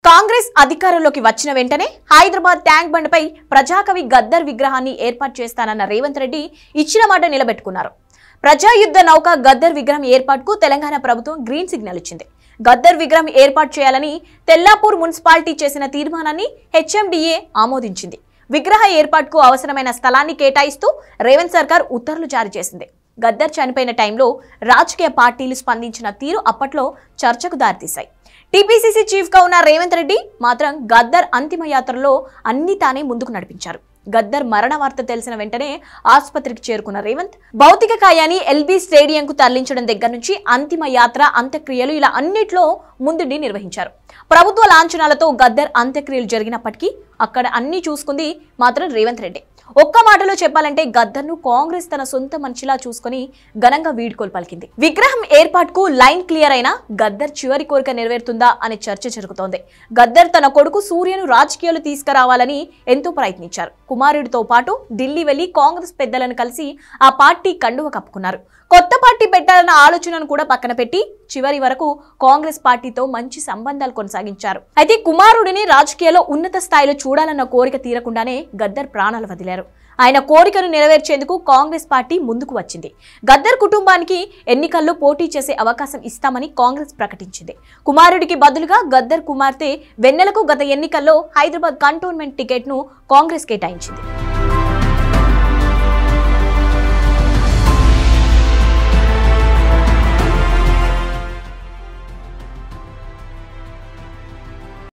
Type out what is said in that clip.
కాంగ్రెస్ అధికారంలోకి వచ్చిన వెంటనే హైదరాబాద్ ట్యాంక్ బండ్పై ప్రజాకవి గద్దర్ విగ్రహాన్ని ఏర్పాటు చేస్తానన్న రేవంత్ రెడ్డి ఇచ్చిన మాట నిలబెట్టుకున్నారు. ప్రజాయుద్ధ నౌక గద్దర్ విగ్రహం ఏర్పాటుకు తెలంగాణ ప్రభుత్వం గ్రీన్ సిగ్నల్ ఇచ్చింది. గద్దర్ విగ్రహం ఏర్పాటు చేయాలని తెల్లాపూర్ మున్సిపాలిటీ చేసిన తీర్మానాన్ని హెచ్ఎండిఏ ఆమోదించింది. విగ్రహ ఏర్పాటుకు అవసరమైన స్థలాన్ని కేటాయిస్తూ రేవంత్ సర్కార్ ఉత్తర్వులు జారీ చేసింది. గద్దర్ చనిపోయిన టైంలో రాజకీయ పార్టీలు స్పందించిన తీరు అప్పట్లో చర్చకు దారితీశాయి. టీపీసీసీ చీఫ్ గా ఉన్న రేవంత్ రెడ్డి మాత్రం గద్దర్ అంతిమ యాత్రలో అన్ని తానే ముందుకు నడిపించారు. గద్దర్ మరణ వార్త తెలిసిన వెంటనే ఆసుపత్రికి చేరుకున్న రేవంత్ భౌతిక కాయాన్ని ఎల్బీ స్టేడియంకు తరలించడం దగ్గర నుంచి అంతిమ యాత్ర, అంత్యక్రియలు ఇలా అన్నిట్లో ముందుండి నిర్వహించారు. ప్రభుత్వ లాంఛనాలతో గద్దర్ అంత్యక్రియలు జరిగినప్పటికీ అక్కడ అన్ని చూసుకుంది మాత్రం రేవంత్ రెడ్డి. ఒక్క మాటలో చెప్పాలంటే గద్దర్ను కాంగ్రెస్ తన సొంత మనిషిలా చూసుకుని ఘనంగా వీడ్కోలు పలికింది. విగ్రహం ఏర్పాటుకు లైన్ క్లియర్ అయినా గద్దర్ చివరి కోరిక నెరవేరుతుందా అనే చర్చ జరుగుతోంది. గద్దర్ తన కొడుకు సూర్యను రాజకీయాలు తీసుకురావాలని ఎంతో ప్రయత్నించారు. కుమారుడితో పాటు ఢిల్లీ వెళ్లి కాంగ్రెస్ పెద్దలను కలిసి ఆ పార్టీ కండువ కప్పుకున్నారు. కొత్త పార్టీ పెట్టాలన్న ఆలోచనను కూడా పక్కన పెట్టి చివరి వరకు కాంగ్రెస్ పార్టీతో మంచి సంబంధాలు కొనసాగించారు. అయితే కుమారుడిని రాజకీయాల్లో ఉన్నత స్థాయిలో చూడాలన్న కోరిక తీరకుండానే గద్దర్ ప్రాణాలు వదిలారు. ఆయన కోరికను నెరవేర్చేందుకు కాంగ్రెస్ పార్టీ ముందుకు వచ్చింది. గద్దర్ కుటుంబానికి ఎన్నికల్లో పోటీ చేసే అవకాశం ఇస్తామని కాంగ్రెస్ ప్రకటించింది. కుమారుడికి బదులుగా గద్దర్ కుమార్తె వెన్నెలకు గత ఎన్నికల్లో హైదరాబాద్ కంటోన్మెంట్ టికెట్ను కాంగ్రెస్ కేటాయించింది.